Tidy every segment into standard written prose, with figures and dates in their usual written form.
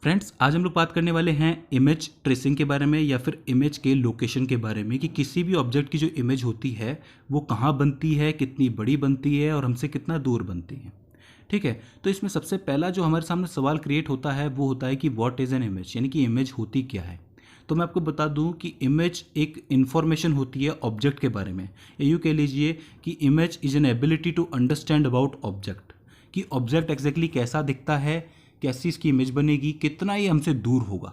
Friends, आज हम लोग बात करने वाले हैं इमेज ट्रेसिंग के बारे में या फिर इमेज के लोकेशन के बारे में कि किसी भी ऑब्जेक्ट की जो इमेज होती है वो कहाँ बनती है, कितनी बड़ी बनती है और हमसे कितना दूर बनती है। ठीक है, तो इसमें सबसे पहला जो हमारे सामने सवाल क्रिएट होता है वो होता है कि व्हाट इज़ एन इमेज, यानी कि इमेज होती क्या है। तो मैं आपको बता दूं कि इमेज एक इन्फॉर्मेशन होती है ऑब्जेक्ट के बारे में, या यूँ कह लीजिए कि image is an ability to understand about object, कि ऑब्जेक्ट एग्जैक्टली कैसा दिखता है, कैसी इसकी इमेज बनेगी, कितना ये हमसे दूर होगा।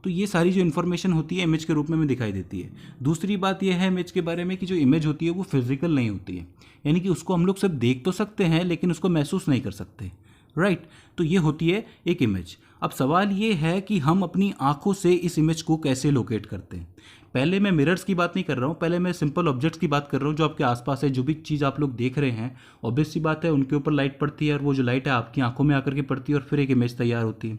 तो ये सारी जो इन्फॉर्मेशन होती है इमेज के रूप में हमें दिखाई देती है। दूसरी बात यह है इमेज के बारे में कि जो इमेज होती है वो फिजिकल नहीं होती है, यानी कि उसको हम लोग सिर्फ देख तो सकते हैं लेकिन उसको महसूस नहीं कर सकते। राइट, तो ये होती है एक इमेज। अब सवाल ये है कि हम अपनी आंखों से इस इमेज को कैसे लोकेट करते हैं। पहले मैं मिरर्स की बात नहीं कर रहा हूँ, पहले मैं सिंपल ऑब्जेक्ट्स की बात कर रहा हूँ जो आपके आसपास है। जो भी चीज़ आप लोग देख रहे हैं, ऑब्वियस सी बात है उनके ऊपर लाइट पड़ती है और वो जो लाइट है आपकी आंखों में आकर के पड़ती है और फिर एक इमेज तैयार होती है।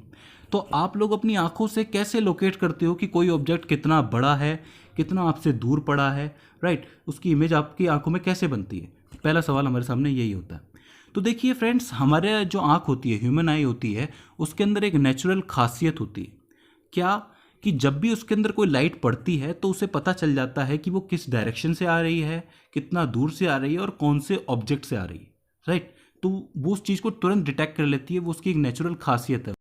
तो आप लोग अपनी आंखों से कैसे लोकेट करते हो कि कोई ऑब्जेक्ट कितना बड़ा है, कितना आपसे दूर पड़ा है। राइट, उसकी इमेज आपकी आंखों में कैसे बनती है, पहला सवाल हमारे सामने यही होता है। तो देखिए फ्रेंड्स, हमारे जो आँख होती है, ह्यूमन आई होती है, उसके अंदर एक नेचुरल खासियत होती है। क्या कि जब भी उसके अंदर कोई लाइट पड़ती है तो उसे पता चल जाता है कि वो किस डायरेक्शन से आ रही है, कितना दूर से आ रही है और कौन से ऑब्जेक्ट से आ रही है। राइट, तो वो उस चीज़ को तुरंत डिटेक्ट कर लेती है, वो उसकी एक नेचुरल खासियत है।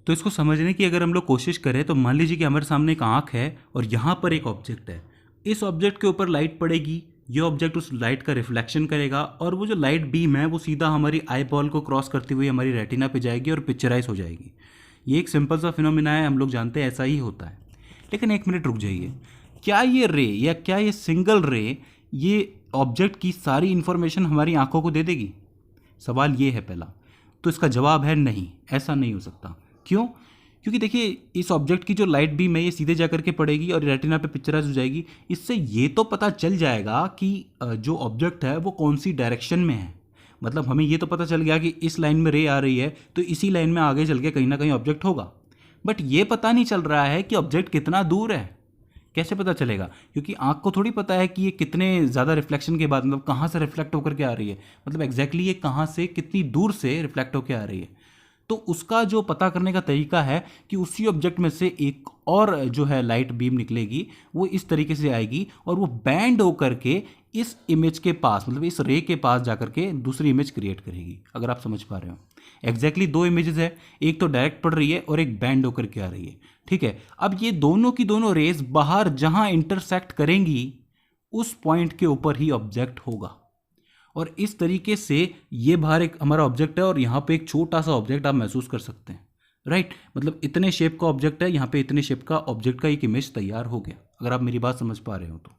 तो इसको समझने की अगर हम लोग कोशिश करें तो मान लीजिए कि हमारे सामने एक आँख है और यहाँ पर एक ऑब्जेक्ट है। इस ऑब्जेक्ट के ऊपर लाइट पड़ेगी, ये ऑब्जेक्ट उस लाइट का रिफ्लेक्शन करेगा और वो जो लाइट बीम है वो सीधा हमारी आई बॉल को क्रॉस करती हुई हमारी रेटिना पे जाएगी और पिक्चराइज हो जाएगी। ये एक सिंपल सा फिनोमिना है, हम लोग जानते हैं ऐसा ही होता है। लेकिन एक मिनट रुक जाइए, क्या ये रे या क्या ये सिंगल रे ये ऑब्जेक्ट की सारी इन्फॉर्मेशन हमारी आंखों को दे देगी? सवाल ये है पहला। तो इसका जवाब है नहीं, ऐसा नहीं हो सकता। क्यों? क्योंकि देखिए इस ऑब्जेक्ट की जो लाइट बीम है ये सीधे जा करके पड़ेगी और रेटिना पे पिक्चराइज हो जाएगी। इससे ये तो पता चल जाएगा कि जो ऑब्जेक्ट है वो कौन सी डायरेक्शन में है। मतलब हमें ये तो पता चल गया कि इस लाइन में रे आ रही है तो इसी लाइन में आगे चल के कहीं ना कहीं ऑब्जेक्ट होगा। बट ये पता नहीं चल रहा है कि ऑब्जेक्ट कितना दूर है। कैसे पता चलेगा? क्योंकि आँख को थोड़ी पता है कि ये कितने ज़्यादा रिफ्लेक्शन के बाद, मतलब कहाँ से रिफ्लेक्ट होकर के आ रही है, मतलब एग्जैक्टली ये कहाँ से कितनी दूर से रिफ्लेक्ट होकर आ रही है। तो उसका जो पता करने का तरीका है कि उसी ऑब्जेक्ट में से एक और जो है लाइट बीम निकलेगी, वो इस तरीके से आएगी और वो बैंड होकर के इस इमेज के पास, मतलब इस रे के पास जाकर के दूसरी इमेज क्रिएट करेगी। अगर आप समझ पा रहे हो, एग्जैक्टली दो इमेजेस है, एक तो डायरेक्ट पड़ रही है और एक बैंड होकर के आ रही है। ठीक है, अब ये दोनों की दोनों रेज बाहर जहां इंटरसेक्ट करेंगी उस पॉइंट के ऊपर ही ऑब्जेक्ट होगा। और इस तरीके से ये बाहर एक हमारा ऑब्जेक्ट है और यहाँ पे एक छोटा सा ऑब्जेक्ट आप महसूस कर सकते हैं। राइट, मतलब इतने शेप का ऑब्जेक्ट है, यहाँ पे इतने शेप का ऑब्जेक्ट का एक इमेज तैयार हो गया, अगर आप मेरी बात समझ पा रहे हो तो।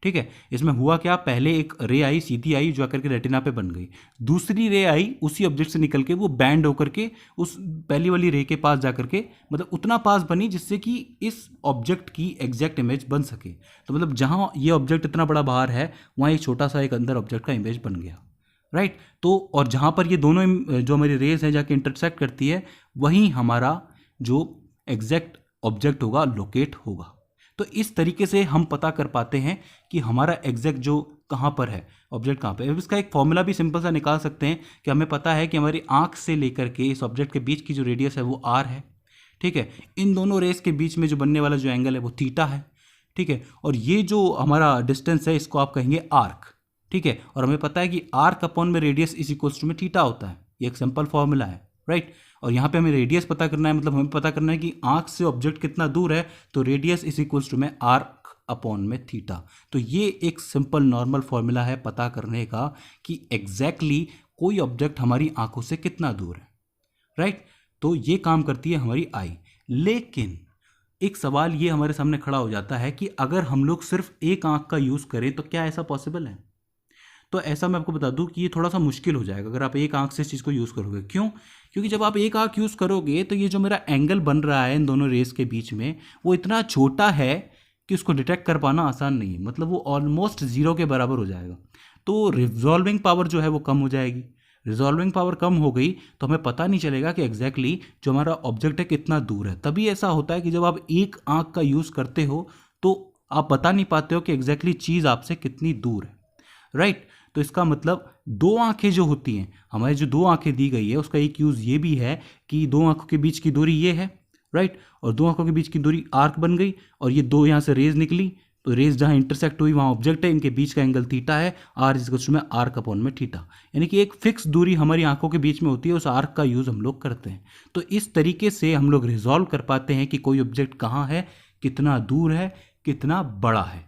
ठीक है, इसमें हुआ क्या, पहले एक रे आई, सीधी आई जो आकर के रेटिना पे बन गई, दूसरी रे आई उसी ऑब्जेक्ट से निकल के वो बैंड होकर के उस पहली वाली रे के पास जाकर के, मतलब उतना पास बनी जिससे कि इस ऑब्जेक्ट की एग्जैक्ट इमेज बन सके। तो मतलब जहाँ ये ऑब्जेक्ट इतना बड़ा बाहर है वहाँ एक छोटा सा एक अंदर ऑब्जेक्ट का इमेज बन गया। राइट, तो और जहाँ पर ये दोनों जो हमारी रेज हैं जाके इंटरसेक्ट करती है वहीं हमारा जो एग्जैक्ट ऑब्जेक्ट होगा लोकेट होगा। तो इस तरीके से हम पता कर पाते हैं कि हमारा एग्जैक्ट जो कहाँ पर है, ऑब्जेक्ट कहाँ पे है। इसका एक फॉर्मूला भी सिंपल सा निकाल सकते हैं कि हमें पता है कि हमारी आंख से लेकर के इस ऑब्जेक्ट के बीच की जो रेडियस है वो आर है। ठीक है, इन दोनों रेस के बीच में जो बनने वाला जो एंगल है वो थीटा है। ठीक है, और ये जो हमारा डिस्टेंस है इसको आप कहेंगे आर्क। ठीक है, और हमें पता है कि आर्क अपॉन में रेडियस इज इक्वल्स टू में थीटा होता है। ये एक सिंपल फॉर्मूला है। राइट, और यहाँ पे हमें रेडियस पता करना है, मतलब हमें पता करना है कि आंख से ऑब्जेक्ट कितना दूर है, तो रेडियस इज इक्वल्स टू में आर्क अपॉन में थीटा। तो ये एक सिंपल नॉर्मल फॉर्मूला है पता करने का कि एग्जैक्टली कोई ऑब्जेक्ट हमारी आंखों से कितना दूर है। राइट, तो ये काम करती है हमारी आई। लेकिन एक सवाल ये हमारे सामने खड़ा हो जाता है कि अगर हम लोग सिर्फ एक आंख का यूज़ करें तो क्या ऐसा पॉसिबल है? तो ऐसा मैं आपको बता दूं कि ये थोड़ा सा मुश्किल हो जाएगा अगर आप एक आंख से इस चीज़ को यूज़ करोगे। क्यों? क्योंकि जब आप एक आंख यूज़ करोगे तो ये जो मेरा एंगल बन रहा है इन दोनों रेस के बीच में वो इतना छोटा है कि उसको डिटेक्ट कर पाना आसान नहीं है, मतलब वो ऑलमोस्ट ज़ीरो के बराबर हो जाएगा। तो रिजॉल्विंग पावर जो है वो कम हो जाएगी। रिजॉल्विंग पावर कम हो गई तो हमें पता नहीं चलेगा कि एग्जैक्टली जो हमारा ऑब्जेक्ट है कितना दूर है। तभी ऐसा होता है कि जब आप एक आंख का यूज़ करते हो तो आप बता नहीं पाते हो कि एग्जैक्टली चीज़ आपसे कितनी दूर है। राइट, तो इसका मतलब दो आंखें जो होती हैं, हमारी जो दो आंखें दी गई है उसका एक यूज़ ये भी है कि दो आंखों के बीच की दूरी ये है। राइट, और दो आंखों के बीच की दूरी आर्क बन गई, और ये दो यहाँ से रेज निकली, तो रेज जहाँ इंटरसेक्ट हुई वहाँ ऑब्जेक्ट है, इनके बीच का एंगल थीटा है, आर इज में आर्क अपॉन में थीटा, यानी कि एक फिक्स दूरी हमारी आंखों के बीच में होती है, उस आर्क का यूज़ हम लोग करते हैं। तो इस तरीके से हम लोग रिजॉल्व कर पाते हैं कि कोई ऑब्जेक्ट कहाँ है, कितना दूर है, कितना बड़ा है।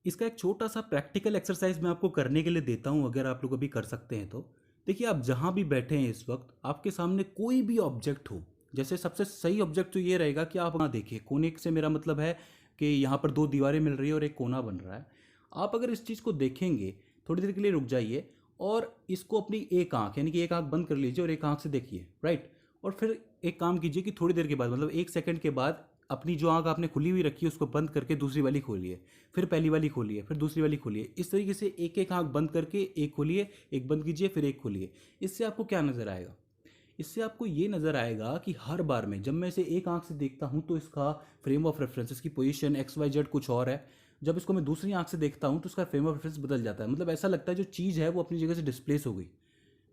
इसका एक छोटा सा प्रैक्टिकल एक्सरसाइज मैं आपको करने के लिए देता हूँ, अगर आप लोग अभी कर सकते हैं तो। देखिए, आप जहाँ भी बैठे हैं इस वक्त, आपके सामने कोई भी ऑब्जेक्ट हो, जैसे सबसे सही ऑब्जेक्ट तो ये रहेगा कि आप वहाँ देखिए, कोने से मेरा मतलब है कि यहाँ पर दो दीवारें मिल रही है और एक कोना बन रहा है। आप अगर इस चीज़ को देखेंगे, थोड़ी देर के लिए रुक जाइए और इसको अपनी एक आंख, यानी कि एक आंख बंद कर लीजिए और एक आंख से देखिए, राइट। और फिर एक काम कीजिए कि थोड़ी देर के बाद, मतलब 1 सेकंड के बाद, अपनी जो आंख आपने खुली हुई रखी है उसको बंद करके दूसरी वाली खोलिए, फिर पहली वाली खोलिए, फिर दूसरी वाली खोलिए। इस तरीके से एक एक आंख बंद करके एक खोलिए, एक बंद कीजिए, फिर एक खोलिए। इससे आपको क्या नज़र आएगा? इससे आपको ये नज़र आएगा कि हर बार में जब मैं इसे एक आंख से देखता हूँ तो इसका फ्रेम ऑफ रेफरेंस, इसकी पोजीशन XYZ कुछ और है। जब इसको मैं दूसरी आंख से देखता हूँ तो उसका फ्रेम ऑफ रेफरेंस बदल जाता है। मतलब ऐसा लगता है जो चीज़ है वो अपनी जगह से डिस्प्लेस हो गई।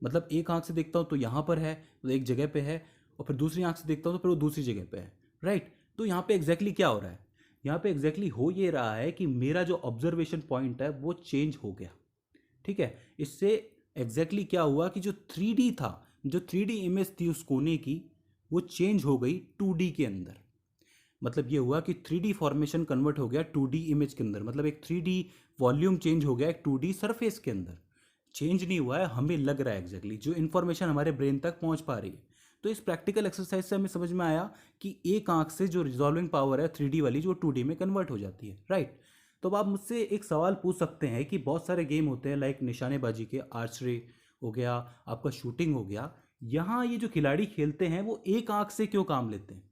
मतलब एक आंख से देखता हूँ तो यहाँ पर है, तो एक जगह पे है, और फिर दूसरी आंख से देखता हूँ तो फिर वो दूसरी जगह पे है, राइट। तो यहाँ पे एग्जैक्टली क्या हो रहा है? यहाँ पे एग्जैक्टली हो ये रहा है कि मेरा जो ऑब्जर्वेशन पॉइंट है वो चेंज हो गया, ठीक है। इससे एग्जैक्टली क्या हुआ कि जो 3D था, जो 3D इमेज थी उस कोने की, वो चेंज हो गई 2D के अंदर। मतलब ये हुआ कि 3D फॉर्मेशन कन्वर्ट हो गया 2D इमेज के अंदर। मतलब एक 3D वॉल्यूम चेंज हो गया एक 2D सरफेस के अंदर। चेंज नहीं हुआ है, हमें लग रहा है एग्जैक्टली जो इन्फॉर्मेशन हमारे ब्रेन तक पहुंच पा रही है। तो इस प्रैक्टिकल एक्सरसाइज से हमें समझ में आया कि एक आंख से जो रिजॉल्विंग पावर है 3D वाली, जो 2D में कन्वर्ट हो जाती है, राइट। तो अब आप मुझसे एक सवाल पूछ सकते हैं कि बहुत सारे गेम होते हैं, लाइक निशानेबाजी के, आर्चरी हो गया, आपका शूटिंग हो गया, यहाँ ये जो खिलाड़ी खेलते हैं वो एक आंख से क्यों काम लेते हैं?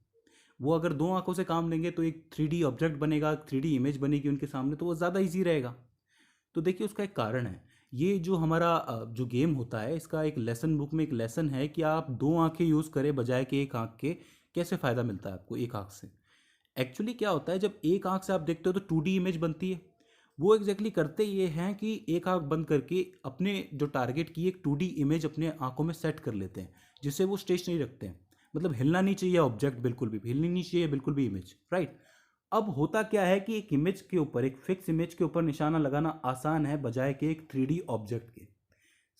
वो अगर दो आंखों से काम लेंगे तो एक 3D ऑब्जेक्ट बनेगा, 3D इमेज बनेगी उनके सामने, तो वो ज़्यादा ईजी रहेगा। तो देखिए, उसका एक कारण है। ये जो हमारा जो गेम होता है, इसका एक लेसन बुक में एक लेसन है कि आप दो आंखें यूज़ करें बजाय कि एक आंख के, कैसे फ़ायदा मिलता है आपको एक आंख से। एक्चुअली क्या होता है, जब एक आंख से आप देखते हो तो 2D इमेज बनती है। वो एग्जैक्टली करते ये हैं कि एक आंख बंद करके अपने जो टारगेट की एक 2D इमेज अपने आंखों में सेट कर लेते हैं, जिससे वो स्टेशनरी रखते हैं। मतलब हिलना नहीं चाहिए ऑब्जेक्ट, बिल्कुल भी हिलनी नहीं चाहिए बिल्कुल भी इमेज, राइट। अब होता क्या है कि एक इमेज के ऊपर, एक फिक्स इमेज के ऊपर निशाना लगाना आसान है बजाय कि एक 3D ऑब्जेक्ट के।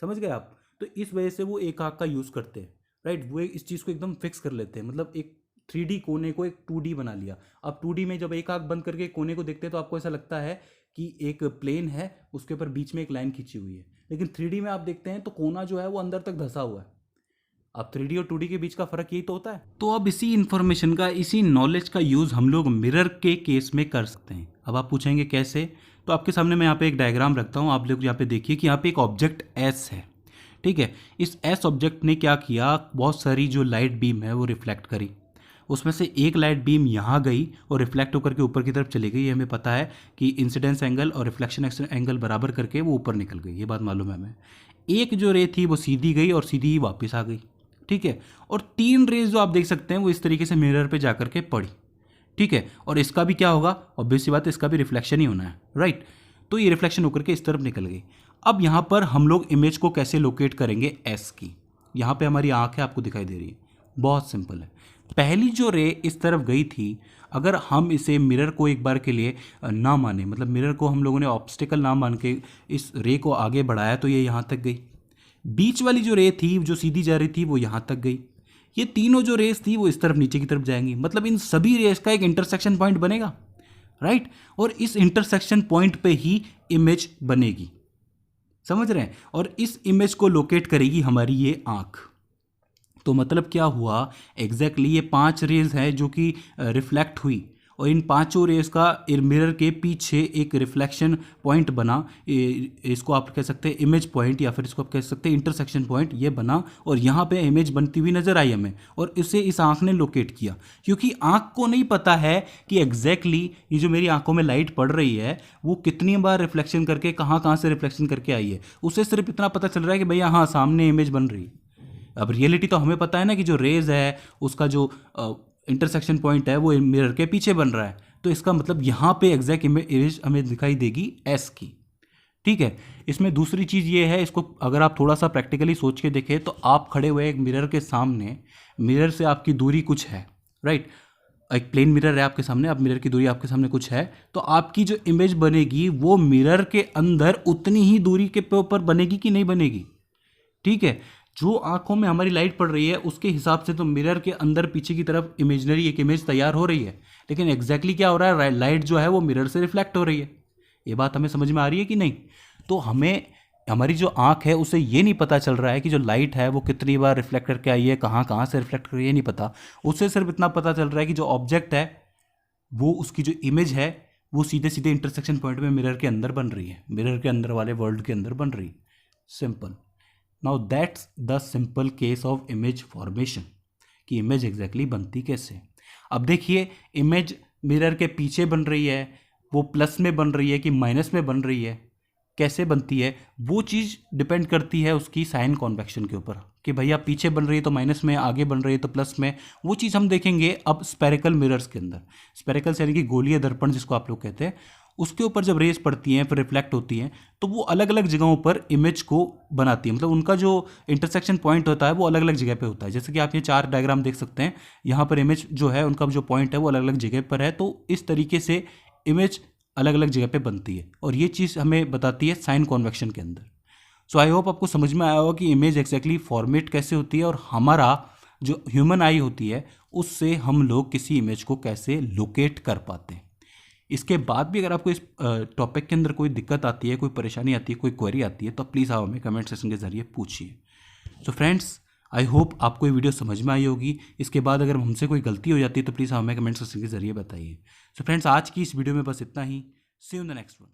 समझ गए आप? तो इस वजह से वो एक आंख का यूज़ करते हैं, राइट। वो इस चीज़ को एकदम फिक्स कर लेते हैं, मतलब एक 3D कोने को एक 2D बना लिया। अब 2D में जब एक आंख बंद करके कोने को देखते हैं तो आपको ऐसा लगता है कि एक प्लेन है, उसके ऊपर बीच में एक लाइन खींची हुई है। लेकिन 3D में आप देखते हैं तो कोना जो है वो अंदर तक धंसा हुआ है। अब 3D और 2D के बीच का फ़र्क यही तो होता है। तो अब इसी इन्फॉर्मेशन का, इसी नॉलेज का यूज़ हम लोग मिरर के केस में कर सकते हैं। अब आप पूछेंगे कैसे? तो आपके सामने मैं यहाँ पे एक डायग्राम रखता हूँ, आप लोग यहाँ पे देखिए कि यहाँ पे एक ऑब्जेक्ट S है, ठीक है। इस S ऑब्जेक्ट ने क्या किया, बहुत सारी जो लाइट बीम है वो रिफ्लेक्ट करी। उसमें से एक लाइट बीम यहाँ गई और रिफ्लेक्ट होकर के ऊपर की तरफ चली गई। ये हमें पता है कि इंसिडेंस एंगल और रिफ्लेक्शन एंगल बराबर करके वो ऊपर निकल गई, ये बात मालूम है हमें। एक जो रे थी वो सीधी गई और सीधी ही वापस आ गई, ठीक है। और 3 रेज जो आप देख सकते हैं वो इस तरीके से मिरर पे जाकर के पड़ी, ठीक है। और इसका भी क्या होगा, ऑब्वियस सी बात है, इसका भी रिफ्लेक्शन ही होना है, राइट। तो ये रिफ्लेक्शन होकर के इस तरफ निकल गई। अब यहाँ पर हम लोग इमेज को कैसे लोकेट करेंगे S की? यहाँ पे हमारी आँख है, आपको दिखाई दे रही है, बहुत सिंपल है। पहली जो रे इस तरफ गई थी, अगर हम इसे मिरर को एक बार के लिए ना माने, मतलब मिरर को हम लोगों ने ऑब्स्टिकल ना मान के इस रे को आगे बढ़ाया, तो ये यहाँ तक गई। बीच वाली जो रे थी जो सीधी जा रही थी वो यहाँ तक गई। ये तीनों जो रेस थी वो इस तरफ नीचे की तरफ जाएंगी। मतलब इन सभी रेस का एक इंटरसेक्शन पॉइंट बनेगा, राइट। और इस इंटरसेक्शन पॉइंट पे ही इमेज बनेगी, समझ रहे हैं। और इस इमेज को लोकेट करेगी हमारी ये आँख। तो मतलब क्या हुआ, एग्जैक्टली ये 5 रेज हैं जो कि रिफ्लेक्ट हुई, और इन पांचों रेस का मिरर के पीछे एक रिफ्लेक्शन पॉइंट बना। इसको आप कह सकते हैं इमेज पॉइंट, या फिर इसको आप कह सकते हैं इंटरसेक्शन पॉइंट, ये बना। और यहाँ पे इमेज बनती हुई नजर आई हमें, और इसे इस आँख ने लोकेट किया। क्योंकि आँख को नहीं पता है कि एग्जैक्टली ये जो मेरी आँखों में लाइट पड़ रही है वो कितनी बार रिफ्लेक्शन करके कहाँ से रिफ्लेक्शन करके आई है। उसे सिर्फ इतना पता चल रहा है कि भैया हाँ सामने इमेज बन रही है। अब रियलिटी तो हमें पता है ना कि जो रेज है उसका जो इंटरसेक्शन पॉइंट है वो मिरर के पीछे बन रहा है। तो इसका मतलब यहाँ पे एग्जैक्ट इमेज हमें दिखाई देगी S की, ठीक है। इसमें दूसरी चीज़ ये है, इसको अगर आप थोड़ा सा प्रैक्टिकली सोच के देखें तो आप खड़े हुए एक मिरर के सामने, मिरर से आपकी दूरी कुछ है, राइट। एक प्लेन मिरर है आपके सामने, अब मिरर की दूरी आपके सामने कुछ है, तो आपकी जो इमेज बनेगी वो मिरर के अंदर उतनी ही दूरी के ऊपर बनेगी कि नहीं बनेगी, ठीक है। जो आंखों में हमारी लाइट पड़ रही है उसके हिसाब से तो मिरर के अंदर पीछे की तरफ इमेजनरी एक इमेज तैयार हो रही है, लेकिन एग्जैक्टली क्या हो रहा है, लाइट जो है वो मिरर से रिफ्लेक्ट हो रही है। ये बात हमें समझ में आ रही है कि नहीं। तो हमें हमारी जो आंख है उसे ये नहीं पता चल रहा है कि जो लाइट है वो कितनी बार रिफ्लेक्ट करके आई है, कहाँ कहाँ से रिफ्लेक्ट कर रही है, नहीं पता। उससे सिर्फ इतना पता चल रहा है कि जो ऑब्जेक्ट है वो, उसकी जो इमेज है वो सीधे सीधे इंटरसेक्शन पॉइंट में मिरर के अंदर बन रही है, मिरर के अंदर वाले वर्ल्ड के अंदर बन रही है। Simple. Now that's the simple case of image formation, कि इमेज एग्जैक्टली बनती कैसे। अब देखिए, इमेज मिरर के पीछे बन रही है, वो प्लस में बन रही है कि माइनस में बन रही है, कैसे बनती है, वो चीज़ डिपेंड करती है उसकी साइन कॉन्वेक्शन के ऊपर, कि भैया पीछे बन रही है तो माइनस में, आगे बन रही है तो प्लस में। वो चीज़ हम देखेंगे अब स्पेरिकल मिरर्स के अंदर। स्पेरिकल यानी कि गोलीय दर्पण जिसको आप लोग कहते हैं, उसके ऊपर जब रेस पड़ती हैं फिर रिफ्लेक्ट होती हैं तो वो अलग अलग जगहों पर इमेज को बनाती है, मतलब उनका जो इंटरसेक्शन पॉइंट होता है वो अलग अलग जगह पे होता है। जैसे कि आप ये 4 डायग्राम देख सकते हैं, यहाँ पर इमेज जो है उनका जो पॉइंट है वो अलग अलग जगह पर है, तो इस तरीके से इमेज अलग अलग जगह पे बनती है, और ये चीज़ हमें बताती है साइन कॉन्वेक्शन के अंदर। सो आई होप आपको समझ में आया होगा कि इमेज एक्जैक्टली फॉर्मेट कैसे होती है, और हमारा जो ह्यूमन आई होती है उससे हम लोग किसी इमेज को कैसे लोकेट कर पाते हैं। इसके बाद भी अगर आपको इस टॉपिक के अंदर कोई दिक्कत आती है, कोई परेशानी आती है, कोई क्वेरी आती है, तो प्लीज़ आप हमें कमेंट सेक्शन के ज़रिए पूछिए। सो फ्रेंड्स, आई होप आपको ये वीडियो समझ में आई होगी। इसके बाद अगर हमसे कोई गलती हो जाती है तो प्लीज़ हमें कमेंट सेक्शन के ज़रिए बताइए। सो फ्रेंड्स, आज की इस वीडियो में बस इतना ही। See you in the next one.